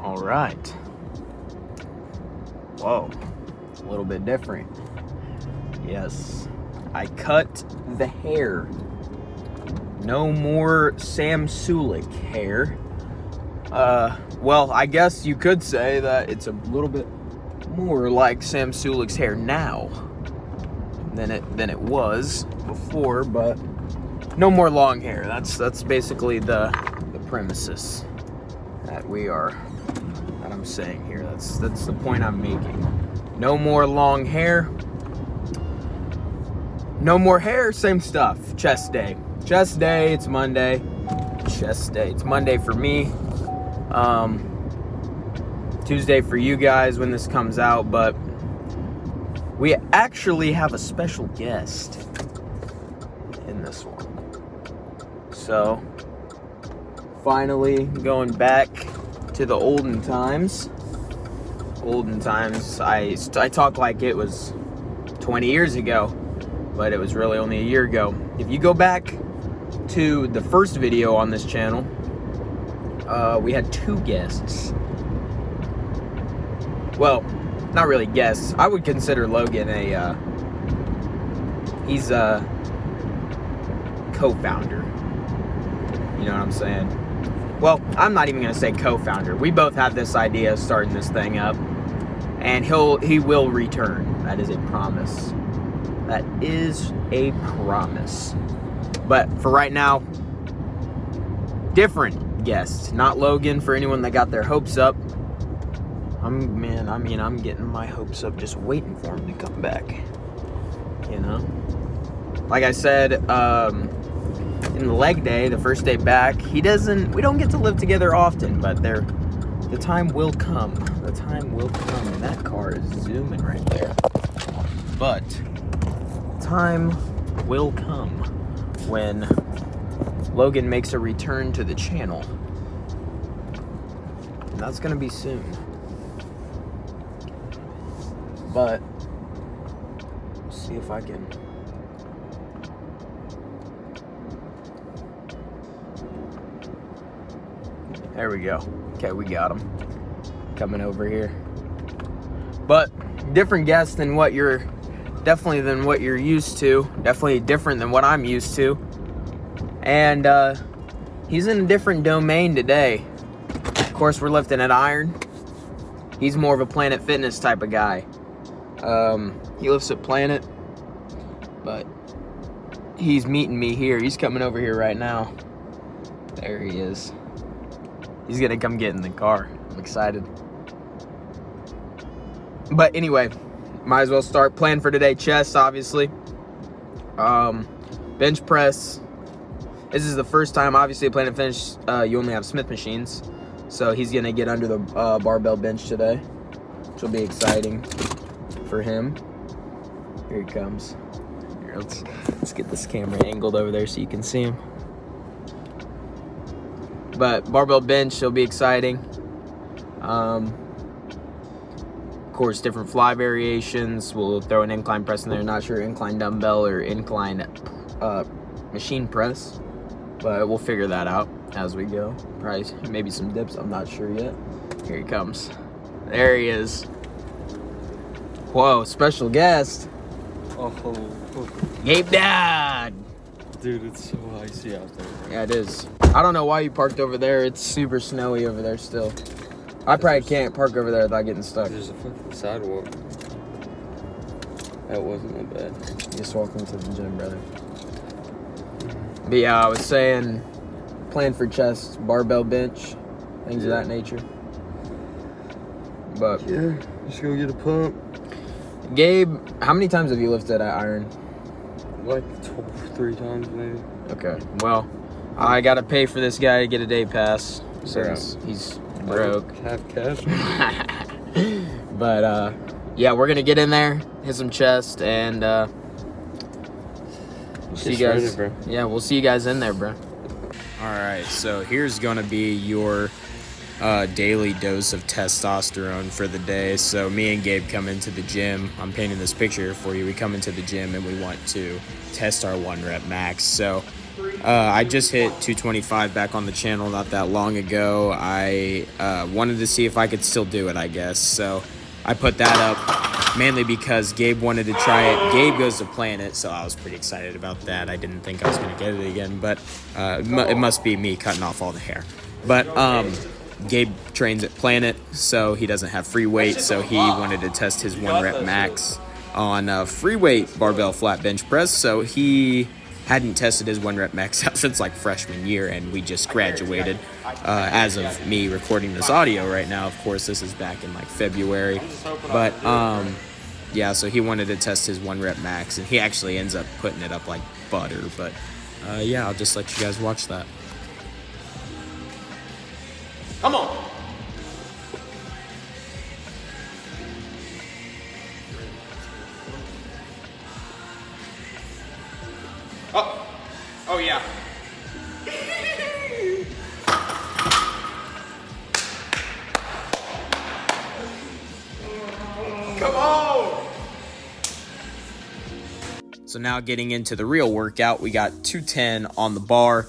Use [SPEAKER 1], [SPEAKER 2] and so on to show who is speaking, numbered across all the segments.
[SPEAKER 1] All right. Whoa, it's a little bit different. Yes, I cut the hair. No more Sam Sulik hair. Well, I guess you could say that it's a little bit more like Sam Sulik's hair now than it was before, but no more long hair. That's basically the premises that I'm saying here. That's the point I'm making. No more long hair. No more hair, same stuff. Chest day. Chest day, it's Monday. Chest day. It's Monday for me. Tuesday for you guys when this comes out, but we actually have a special guest in this one. So, finally going back to the olden times. Olden times, I talk like it was 20 years ago, but it was really only a year ago. If you go back to the first video on this channel, we had 2 guests. Well, not really guests. I would consider Logan he's a co-founder. You know what I'm saying? Well, I'm not even gonna say co-founder. We both had this idea of starting this thing up, and he will return. That is a promise. That is a promise. But for right now, different guest. Not Logan, for anyone that got their hopes up. I'm getting my hopes up just waiting for him to come back. You know? Like I said, in the leg day, the first day back, we don't get to live together often, but the time will come. The time will come, and that car is zooming right there. But time will come when Logan makes a return to the channel. And that's gonna be soon. But see if I can there we go. Okay, we got him coming over here. But different guest than what you're used to. Definitely different than what I'm used to. And he's in a different domain today. Of course, we're lifting at iron. He's more of a Planet Fitness type of guy. He lifts at Planet, but he's meeting me here. He's coming over here right now. There he is. He's gonna come get in the car. I'm excited. But anyway, might as well start. Plan for today, chest, obviously. Bench press. This is the first time, obviously, Planet Fitness, you only have Smith machines. So he's gonna get under the barbell bench today, which will be exciting for him. Here he comes. Here, let's get this camera angled over there so you can see him. But barbell bench will be exciting. Of course, different fly variations. We'll throw an incline press in there. Not sure incline dumbbell or incline machine press, but we'll figure that out as we go. Probably maybe some dips. I'm not sure yet. Here he comes. There he is. Whoa, special guest.
[SPEAKER 2] Oh,
[SPEAKER 1] Gabe Dodd.
[SPEAKER 2] dude, it's so icy out there.
[SPEAKER 1] Yeah, it is. I don't know why you parked over there. It's super snowy over there still. I probably can't park over there without getting stuck.
[SPEAKER 2] There's a fucking sidewalk. That wasn't that bad.
[SPEAKER 1] Just welcome to the gym, brother. But yeah, I was saying, plan for chest, barbell bench, things of that nature. But
[SPEAKER 2] yeah, just go get a pump.
[SPEAKER 1] Gabe, how many times have you lifted at iron?
[SPEAKER 2] Like 3 times maybe.
[SPEAKER 1] Okay, well, I gotta pay for this guy to get a day pass since he's broke.
[SPEAKER 2] Half cash.
[SPEAKER 1] But yeah, we're gonna get in there, hit some chest, and see you guys.
[SPEAKER 2] Bro.
[SPEAKER 1] Yeah, we'll see you guys in there, bro. All right, so here's gonna be your daily dose of testosterone for the day. So me and Gabe come into the gym. I'm painting this picture here for you. We come into the gym and we want to test our 1 rep max. So I just hit 225 back on the channel not that long ago. I wanted to see if I could still do it, I guess. So I put that up mainly because Gabe wanted to try it. Gabe goes to Planet, so I was pretty excited about that. I didn't think I was going to get it again, but it must be me cutting off all the hair. But Gabe trains at Planet, so he doesn't have free weight, so he wanted to test his 1 rep max on free weight barbell flat bench press. So he hadn't tested his 1 rep max out since like freshman year, and we just graduated as of me recording this audio right now. Of course, this is back in like February, but yeah, so he wanted to test his 1 rep max, and he actually ends up putting it up like butter. But yeah, I'll just let you guys watch that. Come on. Oh yeah. Come on. So now getting into the real workout, we got 210 on the bar,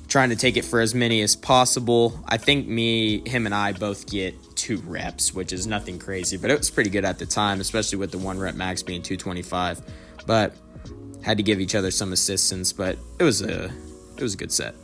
[SPEAKER 1] trying to take it for as many as possible. I think him and I both get 2 reps, which is nothing crazy, but it was pretty good at the time, especially with the 1 rep max being 225. But had to give each other some assistance, but it was a good set.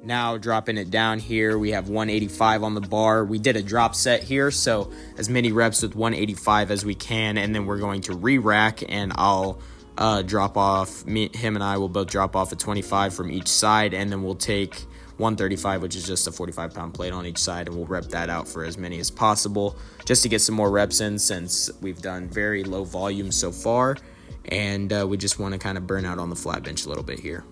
[SPEAKER 1] Now dropping it down here, we have 185 on the bar. We did a drop set here, so as many reps with 185 as we can, and then we're going to re-rack, and I'll drop off, him and I will both drop off a 25 from each side, and then we'll take 135, which is just a 45-pound plate on each side, and we'll rep that out for as many as possible, just to get some more reps in, since we've done very low volume so far, and we just want to kind of burn out on the flat bench a little bit here.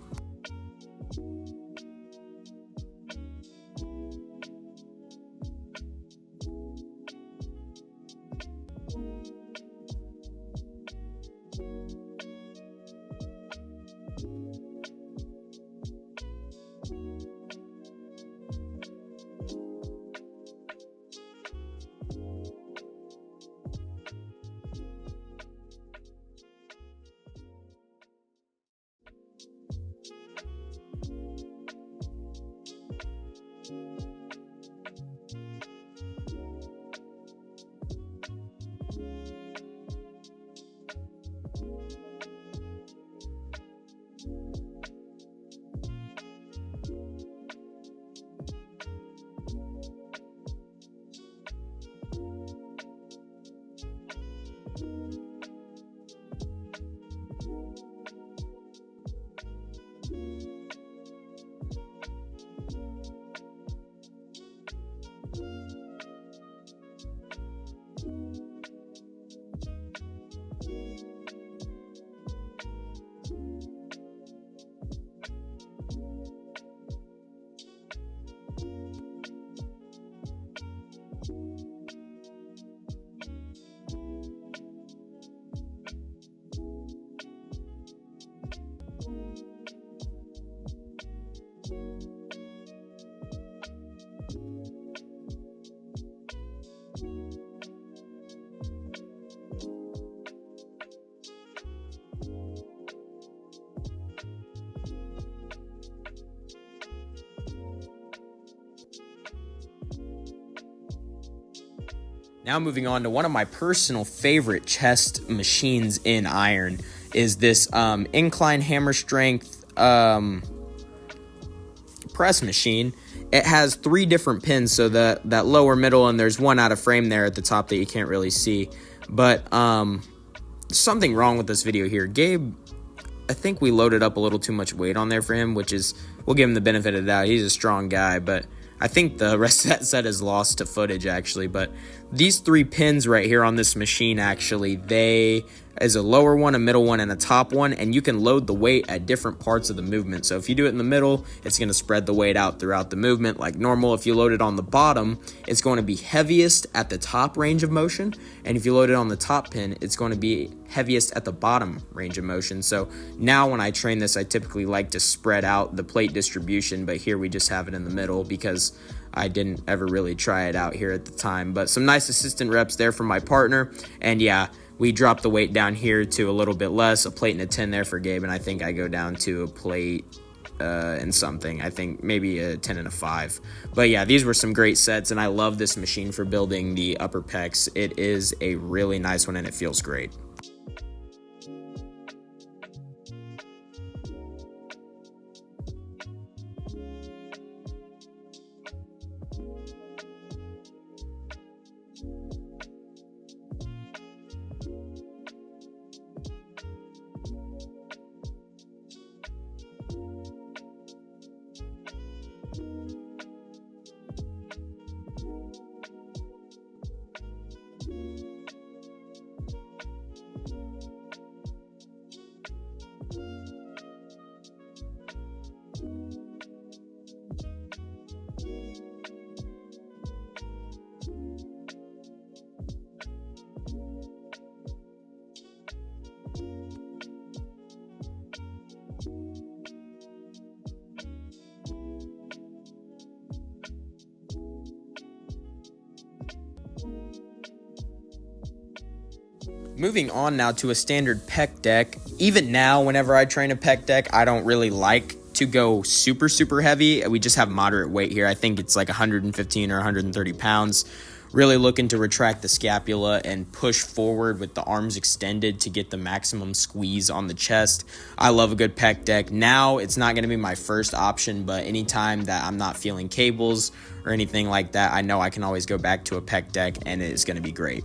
[SPEAKER 1] Now moving on to one of my personal favorite chest machines in iron is this incline hammer strength press machine. It has 3 different pins, so that lower middle, and there's one out of frame there at the top that you can't really see. But something wrong with this video here. Gabe, I think we loaded up a little too much weight on there for him, which is, we'll give him the benefit of the doubt. He's a strong guy, but I think the rest of that set is lost to footage, actually. But these 3 pins right here on this machine, actually, they is a lower one, a middle one, and a top one, and you can load the weight at different parts of the movement. So if you do it in the middle, it's going to spread the weight out throughout the movement like normal. If you load it on the bottom, it's going to be heaviest at the top range of motion, and if you load it on the top pin, it's going to be heaviest at the bottom range of motion. So now when I train this, I typically like to spread out the plate distribution, but here we just have it in the middle because I didn't ever really try it out here at the time. But some nice assistant reps there from my partner, and yeah, we dropped the weight down here to a little bit less, a plate and a 10 there for Gabe, and I think I go down to a plate and something. I think maybe a 10 and a 5. But yeah, these were some great sets, and I love this machine for building the upper pecs. It is a really nice one, and it feels great. Moving on now to a standard pec deck. Even now, whenever I train a pec deck, I don't really like to go super heavy. We just have moderate weight here. I think it's like 115 or 130 pounds. Really looking to retract the scapula and push forward with the arms extended to get the maximum squeeze on the chest. I love a good pec deck. Now, it's not going to be my first option, but anytime that I'm not feeling cables or anything like that, I know I can always go back to a pec deck, and it is going to be great.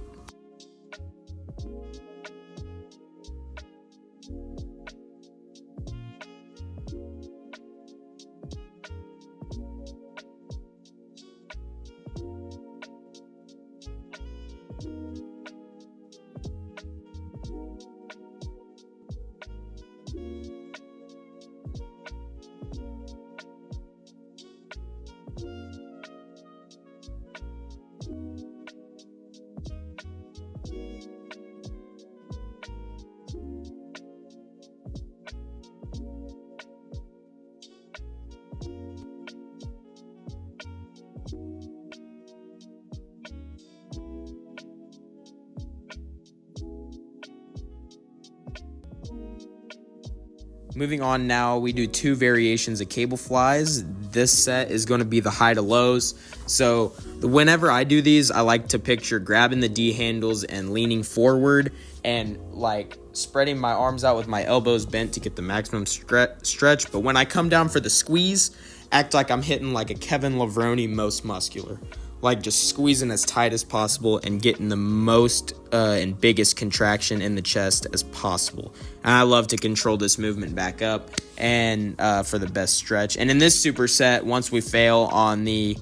[SPEAKER 1] Moving on now, we do 2 variations of cable flies. This set is going to be the high to lows. So whenever I do these, I like to picture grabbing the D handles and leaning forward and like spreading my arms out with my elbows bent to get the maximum stretch. But when I come down for the squeeze, act like I'm hitting like a Kevin Levrone most muscular. Like just squeezing as tight as possible and getting the most and biggest contraction in the chest as possible. And I love to control this movement back up and for the best stretch. And in this superset, once we fail on the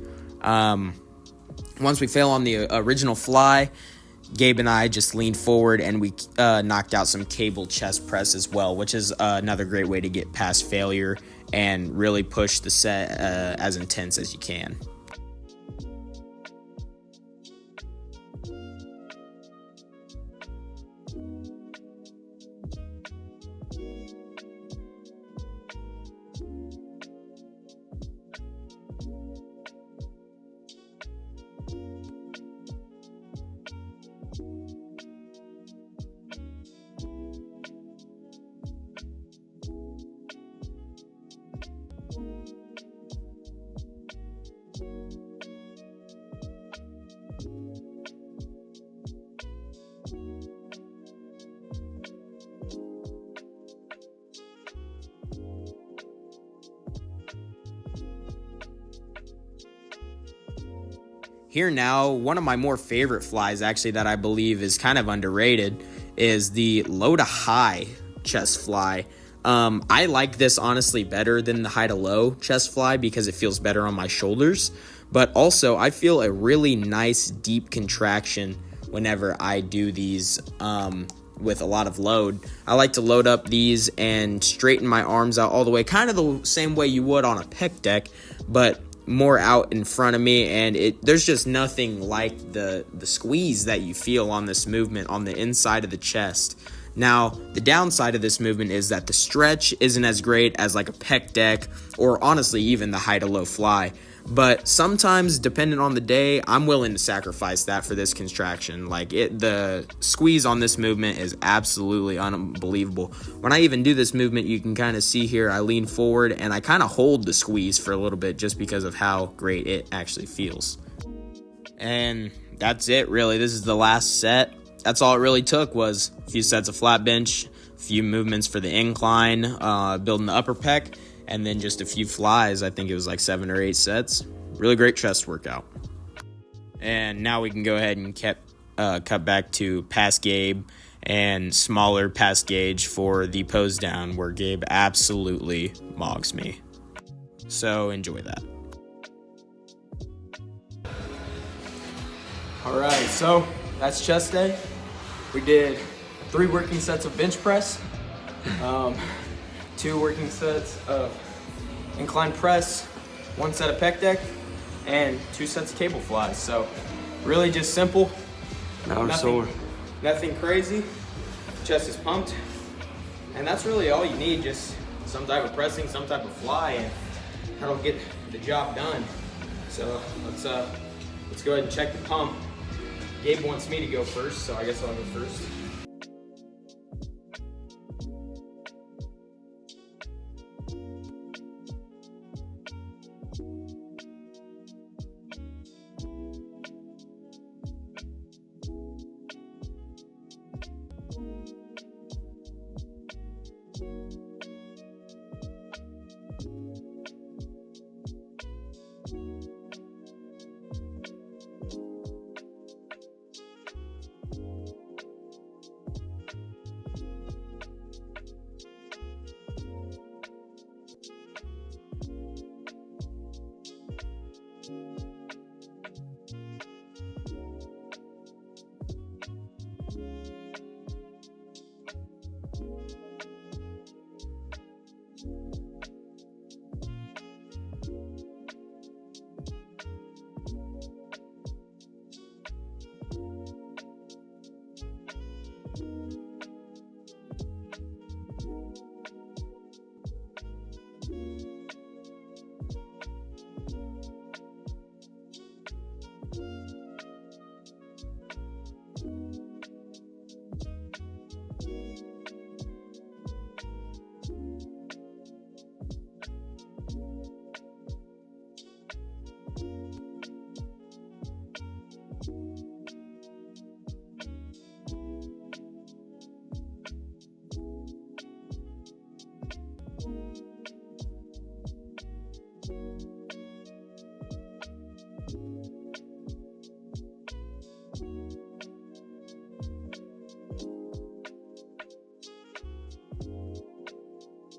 [SPEAKER 1] original fly, Gabe and I just leaned forward and we knocked out some cable chest press as well, which is another great way to get past failure and really push the set as intense as you can. Here now, one of my more favorite flies actually that I believe is kind of underrated is the low to high chest fly. I like this honestly better than the high to low chest fly because it feels better on my shoulders. But also, I feel a really nice deep contraction whenever I do these with a lot of load. I like to load up these and straighten my arms out all the way, kind of the same way you would on a pec deck, but more out in front of me, and there's just nothing like the squeeze that you feel on this movement on the inside of the chest. Now, the downside of this movement is that the stretch isn't as great as like a pec deck, or honestly even the high to low fly. But sometimes, depending on the day, I'm willing to sacrifice that for this contraction. The squeeze on this movement is absolutely unbelievable. When I even do this movement, you can kind of see here, I lean forward and I kind of hold the squeeze for a little bit just because of how great it actually feels. And that's it, really. This is the last set. That's all it really took, was a few sets of flat bench, a few movements for the incline, building the upper pec, and then just a few flies. I think it was like 7 or 8 sets. Really great chest workout. And now we can go ahead and cut back to past Gabe and smaller past gauge for the pose down, where Gabe absolutely mogs me. So enjoy that. All right, so that's chest day. We did 3 working sets of bench press, 2 working sets of incline press, 1 set of pec deck, and 2 sets of cable flies. So really just simple.
[SPEAKER 2] Now we're sore.
[SPEAKER 1] Nothing crazy. Chest is pumped. And that's really all you need, just some type of pressing, some type of fly, and that'll get the job done. So let's go ahead and check the pump. Gabe wants me to go first, so I guess I'll go first.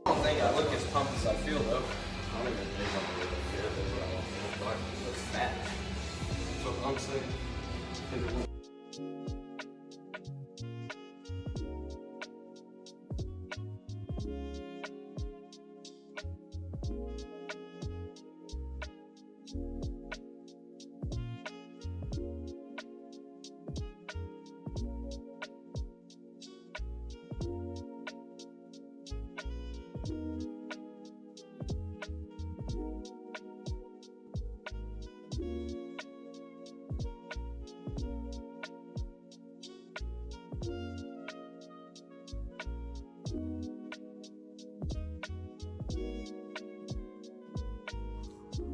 [SPEAKER 1] I don't think I look as pumped as I feel, though. I don't even think I'm really good at what I want to look like. Looks fat. That's what I'm saying.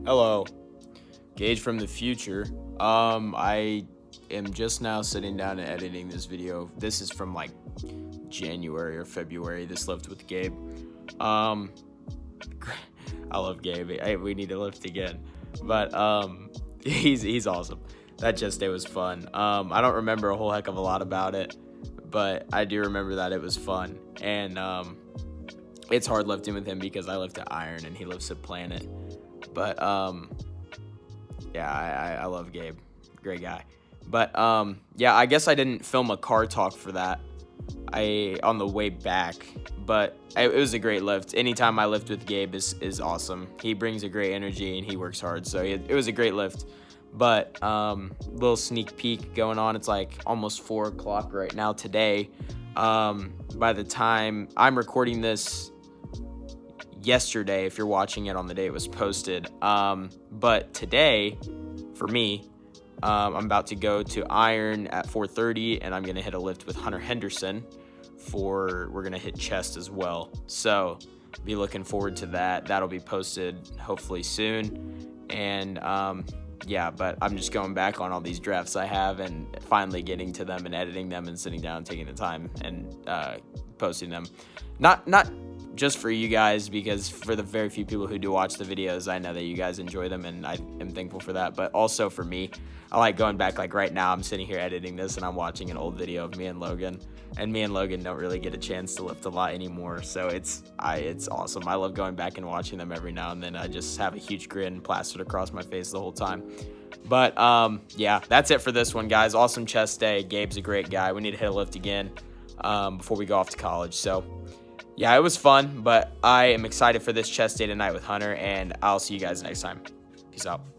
[SPEAKER 1] Hello, Gage from the future. I am just now sitting down and editing this video. This is from like January or February. This lift with Gabe. I love Gabe. We need to lift again. But he's awesome. That chest day was fun. I don't remember a whole heck of a lot about it, but I do remember that it was fun. And it's hard lifting with him because I lift at iron and he lifts at planet. But Yeah, I love Gabe. Great guy. But yeah, I guess I didn't film a car talk for that. On the way back, but it was a great lift. Anytime I lift with Gabe is awesome. He brings a great energy and he works hard. So it was a great lift. But little sneak peek going on. It's like almost 4 o'clock right now today. By the time I'm recording this yesterday, if you're watching it on the day it was posted, but today for me, I'm about to go to Iron at 4:30, and I'm gonna hit a lift with Hunter Henderson. We're gonna hit chest as well. So be looking forward to that. That'll be posted hopefully soon. And yeah, but I'm just going back on all these drafts I have and finally getting to them and editing them and sitting down, taking the time and posting them. Not just for you guys, because for the very few people who do watch the videos, I know that you guys enjoy them and I am thankful for that, but also for me. I like going back, like right now I'm sitting here editing this and I'm watching an old video of me and Logan, and me and Logan don't really get a chance to lift a lot anymore, so it's awesome. I love going back and watching them every now and then. I just have a huge grin plastered across my face the whole time. But yeah, that's it for this one, guys. Awesome chest day. Gabe's a great guy. We need to hit a lift again before we go off to college. So yeah, it was fun, but I am excited for this chest day tonight with Hunter, and I'll see you guys next time. Peace out.